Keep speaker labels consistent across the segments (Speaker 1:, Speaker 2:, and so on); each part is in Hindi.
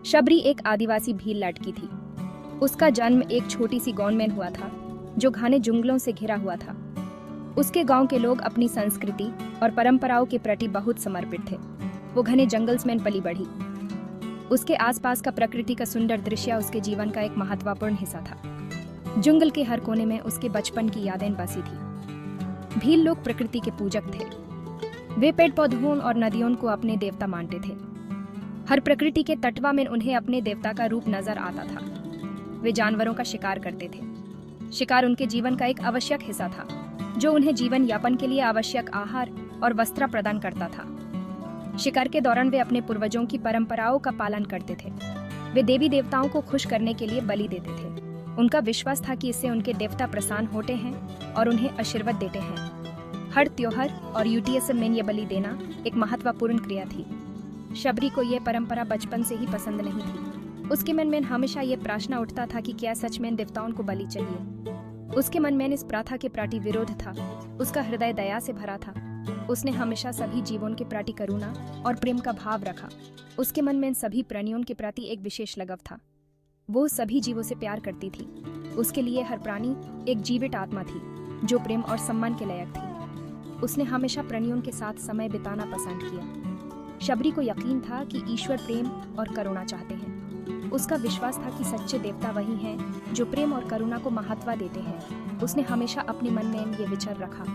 Speaker 1: शबरी एक आदिवासी भील लड़की थी। उसका जन्म एक छोटी सी गांव में हुआ था जो घने जंगलों से घिरा हुआ था। उसके गांव के लोग अपनी संस्कृति और परंपराओं के प्रति बहुत समर्पित थे। वो घने जंगल्स में पली बढ़ी। उसके आसपास का प्रकृति का सुंदर दृश्य उसके जीवन का एक महत्वपूर्ण हिस्सा था। जंगल के हर कोने में उसके बचपन की यादें बसी थी। भील लोग प्रकृति के पूजक थे। वे पेड़ पौधों और नदियों को अपने देवता मानते थे। हर प्रकृति के तटवा में उन्हें अपने देवता का रूप नजर आता था। वे जानवरों का शिकार करते थे। शिकार उनके जीवन का एक आवश्यक हिस्सा था जो उन्हें जीवन यापन के लिए आवश्यक आहार और वस्त्र प्रदान करता था। शिकार के दौरान वे अपने पूर्वजों की परंपराओं का पालन करते थे। वे देवी देवताओं को खुश करने के लिए बलि देते थे। उनका विश्वास था कि इससे उनके देवता प्रसन्न होते हैं और उन्हें आशीर्वाद देते हैं। हर त्योहार और यूटीएस में ये बलि देना एक महत्वपूर्ण क्रिया थी। शबरी को यह परंपरा बचपन से ही पसंद नहीं थी। उसके मन में हमेशा ये प्रश्न उठता था कि क्या सच में देवताओं को बलि चाहिए। उसके मन में इस प्रथा के प्रति विरोध था। उसका हृदय दया से भरा था। उसने हमेशा सभी जीवों के प्रति करुणा और प्रेम का भाव रखा। उसके मन में सभी प्राणियों के प्रति एक विशेष लगाव था। वो सभी जीवों से प्यार करती थी। उसके लिए हर प्राणी एक जीवित आत्मा थी जो प्रेम और सम्मान के लायक थी। उसने हमेशा प्राणियों के साथ समय बिताना पसंद किया। शबरी को यकीन था कि ईश्वर प्रेम और करुणा चाहते हैं। उसका विश्वास था कि सच्चे देवता वही हैं जो प्रेम और करुणा को महत्व देते हैं। उसने हमेशा अपने मन में ये विचार रखा।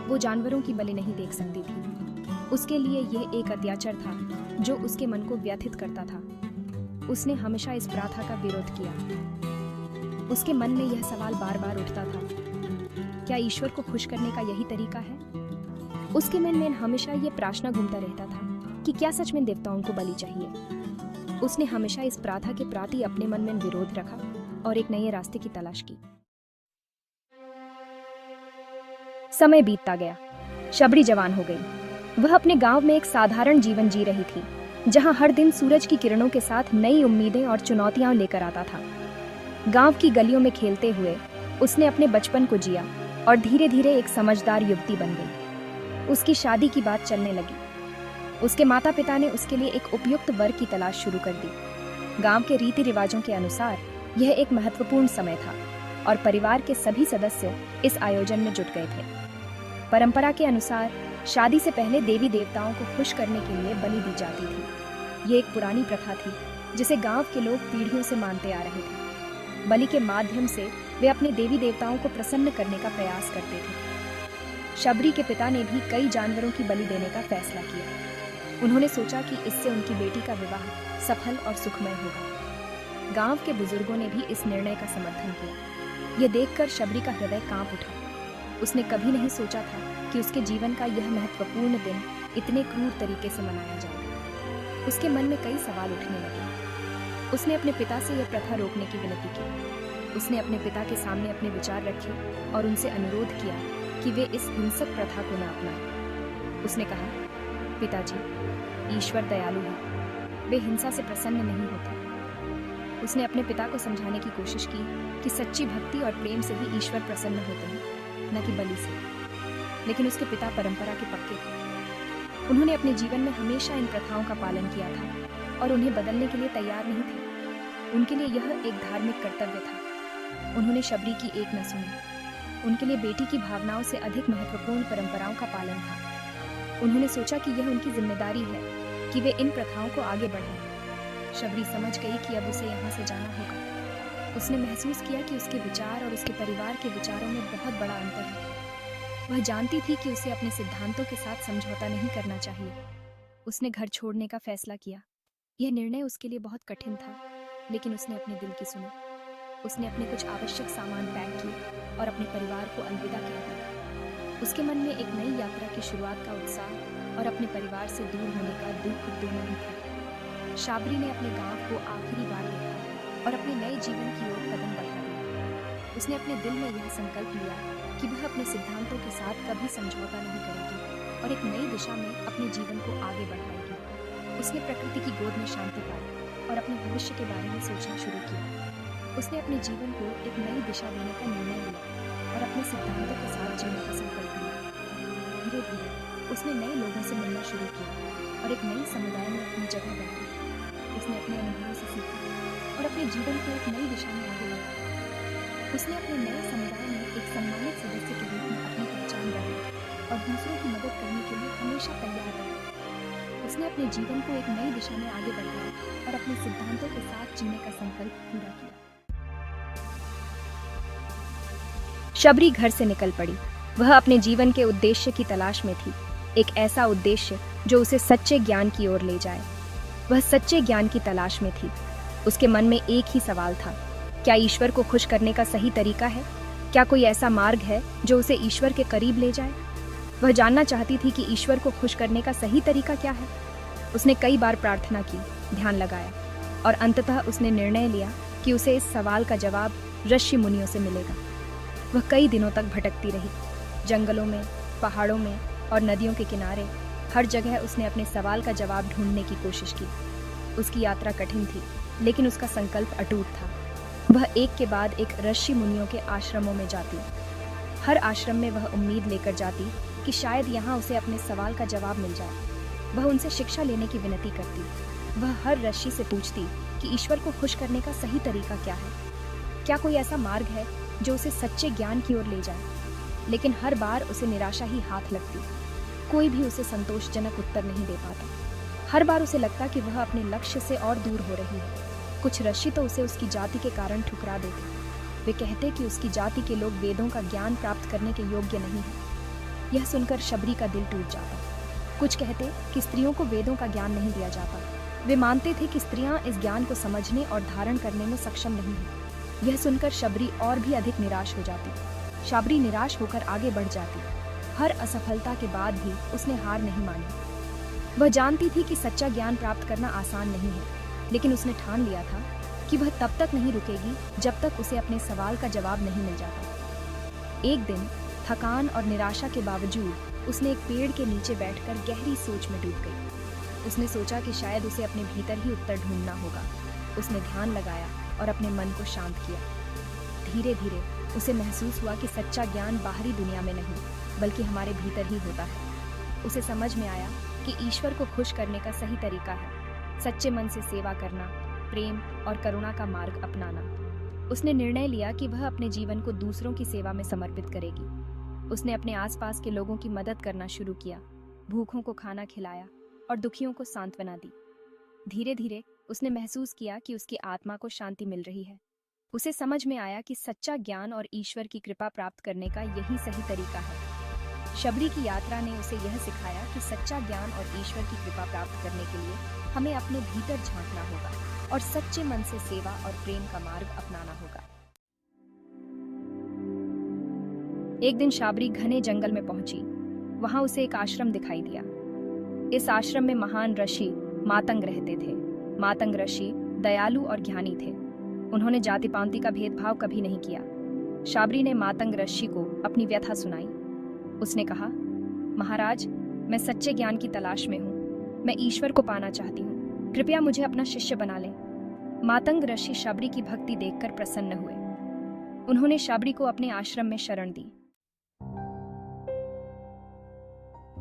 Speaker 1: वो जानवरों की बलि नहीं देख सकती थी। उसके लिए यह एक अत्याचार था जो उसके मन को व्यथित करता था। उसने हमेशा इस प्रथा का विरोध किया। उसके मन में यह सवाल बार बार उठता था, क्या ईश्वर को खुश करने का यही तरीका है? उसके मन में हमेशा ये प्रश्न घूमता रहता था कि क्या सच में देवताओं को बलि चाहिए। उसने हमेशा इस प्रथा के प्रति अपने मन में विरोध रखा और एक नए रास्ते की तलाश की। समय बीतता गया। शबरी जवान हो गई। वह अपने गांव में एक साधारण जीवन जी रही थी जहां हर दिन सूरज की किरणों के साथ नई उम्मीदें और चुनौतियां लेकर आता था। गांव की गलियों में खेलते हुए उसने अपने बचपन को जिया और धीरे धीरे एक समझदार युवती बन गई। उसकी शादी की बात चलने लगी। उसके माता पिता ने उसके लिए एक उपयुक्त वर की तलाश शुरू कर दी। गांव के रीति रिवाजों के अनुसार यह एक महत्वपूर्ण समय था और परिवार के सभी सदस्य इस आयोजन में जुट गए थे। परंपरा के अनुसार शादी से पहले देवी देवताओं को खुश करने के लिए बलि दी जाती थी। ये एक पुरानी प्रथा थी जिसे गांव के लोग पीढ़ियों से मानते आ रहे थे। बलि के माध्यम से वे अपने देवी देवताओं को प्रसन्न करने का प्रयास करते थे। शबरी के पिता ने भी कई जानवरों की बलि देने का फैसला किया। उन्होंने सोचा कि इससे उनकी बेटी का विवाह सफल और सुखमय होगा। गांव के बुजुर्गों ने भी इस निर्णय का समर्थन किया। यह देखकर शबरी का हृदय कांप उठा। उसने कभी नहीं सोचा था कि उसके जीवन का यह महत्वपूर्ण दिन इतने क्रूर तरीके से मनाया जाएगा। उसके मन में कई सवाल उठने लगे। उसने अपने पिता से यह प्रथा रोकने की विनती की। उसने अपने पिता के सामने अपने विचार रखे और उनसे अनुरोध किया कि वे इस हिंसक प्रथा को न अपनाएं। उसने कहा, पिताजी, ईश्वर दयालु है, वे हिंसा से प्रसन्न नहीं होते। उसने अपने पिता को समझाने की कोशिश की कि सच्ची भक्ति और प्रेम से ही ईश्वर प्रसन्न होते हैं, न कि बलि से। लेकिन उसके पिता परंपरा के पक्के थे। उन्होंने अपने जीवन में हमेशा इन प्रथाओं का पालन किया था और उन्हें बदलने के लिए तैयार नहीं थे। उनके लिए यह एक धार्मिक कर्तव्य था। उन्होंने शबरी की एक न सुनी। उनके लिए बेटी की भावनाओं से अधिक महत्वपूर्ण परंपराओं का पालन था। उन्होंने सोचा कि यह उनकी जिम्मेदारी है कि वे इन प्रथाओं को आगे बढ़ाएं। शबरी समझ गई कि अब उसे यहाँ से जाना होगा। उसने महसूस किया कि उसके विचार और उसके परिवार के विचारों में बहुत बड़ा अंतर है। वह जानती थी कि उसे अपने सिद्धांतों के साथ समझौता नहीं करना चाहिए। उसने घर छोड़ने का फैसला किया। यह निर्णय उसके लिए बहुत कठिन था, लेकिन उसने अपने दिल की सुनी। उसने अपने कुछ आवश्यक सामान पैक किए और अपने परिवार को अलविदा कह दिया। उसके मन में एक नई यात्रा की शुरुआत का उत्साह और अपने परिवार से दूर होने का दुख दोनों ही था। शबरी ने अपने गांव को आखिरी बार देखा और अपने नए जीवन की ओर कदम बढ़ा दिया। उसने अपने दिल में यह संकल्प लिया कि वह अपने सिद्धांतों के साथ कभी समझौता नहीं करेगी और एक नई दिशा में अपने जीवन को आगे बढ़ाएगी। उसने प्रकृति की गोद में शांति पाई और अपने भविष्य के बारे में सोचना शुरू किया। उसने अपने जीवन को एक नई दिशा देने का निर्णय लिया और अपने सिद्धांतों के साथ जीने का संकल्प लिया। धीरे धीरे उसने नए लोगों से मिलना शुरू किया और एक नई समुदाय में अपनी जगह बनाई। उसने अपने अनुभवों से सीखा और अपने जीवन को एक नई दिशा में आगे बढ़ाया। उसने अपने नए समुदाय में एक सम्मानित सदस्य के रूप में अपनी पहचान बनाई और दूसरों की मदद करने के लिए हमेशा तैयार रहा। उसने अपने जीवन को एक नई दिशा में आगे बढ़ाया और अपने सिद्धांतों के साथ जीने का संकल्प पूरा किया। शबरी घर से निकल पड़ी। वह अपने जीवन के उद्देश्य की तलाश में थी, एक ऐसा उद्देश्य जो उसे सच्चे ज्ञान की ओर ले जाए। वह सच्चे ज्ञान की तलाश में थी। उसके मन में एक ही सवाल था, क्या ईश्वर को खुश करने का सही तरीका है? क्या कोई ऐसा मार्ग है जो उसे ईश्वर के करीब ले जाए? वह जानना चाहती थी कि ईश्वर को खुश करने का सही तरीका क्या है। उसने कई बार प्रार्थना की, ध्यान लगाया और अंततः उसने निर्णय लिया कि उसे इस सवाल का जवाब ऋषि मुनियों से मिलेगा। वह कई दिनों तक भटकती रही, जंगलों में, पहाड़ों में और नदियों के किनारे। हर जगह उसने अपने सवाल का जवाब ढूंढने की कोशिश की। उसकी यात्रा कठिन थी, लेकिन उसका संकल्प अटूट था। वह एक के बाद एक ऋषि मुनियों के आश्रमों में जाती। हर आश्रम में वह उम्मीद लेकर जाती कि शायद यहाँ उसे अपने सवाल का जवाब मिल जाए। वह उनसे शिक्षा लेने की विनती करती। वह हर ऋषि से पूछती कि ईश्वर को खुश करने का सही तरीका क्या है? क्या कोई ऐसा मार्ग है जो उसे सच्चे ज्ञान की ओर ले जाए? लेकिन हर बार उसे निराशा ही हाथ लगती। कोई भी उसे संतोषजनक उत्तर नहीं दे पाता। हर बार उसे लगता कि वह अपने लक्ष्य से और दूर हो रही है। कुछ ऋषि तो उसे उसकी जाति के कारण ठुकरा देते। वे कहते कि उसकी जाति के लोग वेदों का ज्ञान प्राप्त करने के योग्य नहीं हैं। यह सुनकर शबरी का दिल टूट जाता। कुछ कहते कि स्त्रियों को वेदों का ज्ञान नहीं दिया जाता। वे मानते थे कि स्त्रियां इस ज्ञान को समझने और धारण करने में सक्षम नहीं हैं। यह सुनकर शबरी और भी अधिक निराश हो जाती। शबरी निराश होकर आगे बढ़ जाती। हर असफलता के बाद भी उसने हार नहीं मानी। वह जानती थी कि सच्चा ज्ञान प्राप्त करना आसान नहीं है, लेकिन उसने ठान लिया था कि वह तब तक नहीं रुकेगी जब तक उसे अपने सवाल का जवाब नहीं मिल जाता। एक दिन थकान और निराशा के बावजूद उसने एक पेड़ के नीचे बैठकर गहरी सोच में डूब गई। उसने सोचा कि शायद उसे अपने भीतर ही उत्तर ढूंढना होगा। उसने ध्यान लगाया और अपने मन को शांत किया। धीरे धीरे उसे महसूस हुआ कि सच्चा ज्ञान बाहरी दुनिया में नहीं, बल्कि हमारे भीतर ही होता है। उसे समझ में आया कि ईश्वर को खुश करने का सही तरीका है सच्चे मन से सेवा करना, प्रेम और करुणा का मार्ग अपनाना। उसने निर्णय लिया कि वह अपने जीवन को दूसरों की सेवा में समर्पित करेगी। उसने अपने आसपास के लोगों की मदद करना शुरू किया, भूखों को खाना खिलाया और दुखियों को सांत्वना दी। धीरे धीरे उसने महसूस किया कि उसकी आत्मा को शांति मिल रही है। उसे समझ में आया कि सच्चा ज्ञान और ईश्वर की कृपा प्राप्त करने का यही सही तरीका है। शबरी की यात्रा ने उसे यह सिखाया कि सच्चा ज्ञान और ईश्वर की कृपा प्राप्त करने के लिए हमें अपने भीतर झांकना होगा और सच्चे मन से सेवा और प्रेम का मार्ग अपनाना होगा। एक दिन शबरी घने जंगल में पहुंची। वहां उसे एक आश्रम दिखाई दिया। इस आश्रम में महान ऋषि मातंग रहते थे। मातंग ऋषि दयालु और ज्ञानी थे। उन्होंने जाति पांति का भेदभाव कभी नहीं किया। शबरी ने मातंग ऋषि को अपनी व्यथा सुनाई। उसने कहा, महाराज, मैं सच्चे ज्ञान की तलाश में हूँ। मैं ईश्वर को पाना चाहती हूँ। कृपया मुझे अपना शिष्य बना लें। मातंग ऋषि शबरी की भक्ति देखकर प्रसन्न हुए। उन्होंने शबरी को अपने आश्रम में शरण दी।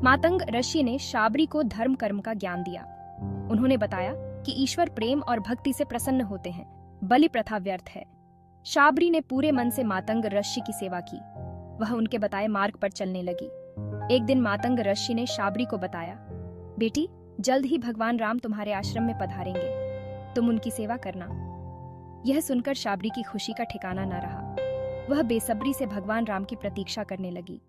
Speaker 1: मातंग ऋषि ने शबरी को धर्म कर्म का ज्ञान दिया। उन्होंने बताया कि ईश्वर प्रेम और भक्ति से प्रसन्न होते हैं, बलि प्रथा व्यर्थ है। शबरी ने पूरे मन से मातंग ऋषि की सेवा की। वह उनके बताए मार्ग पर चलने लगी। एक दिन मातंग ऋषि ने शबरी को बताया, बेटी, जल्द ही भगवान राम तुम्हारे आश्रम में पधारेंगे, तुम उनकी सेवा करना। यह सुनकर शबरी की खुशी का ठिकाना न रहा। वह बेसब्री से भगवान राम की प्रतीक्षा करने लगी।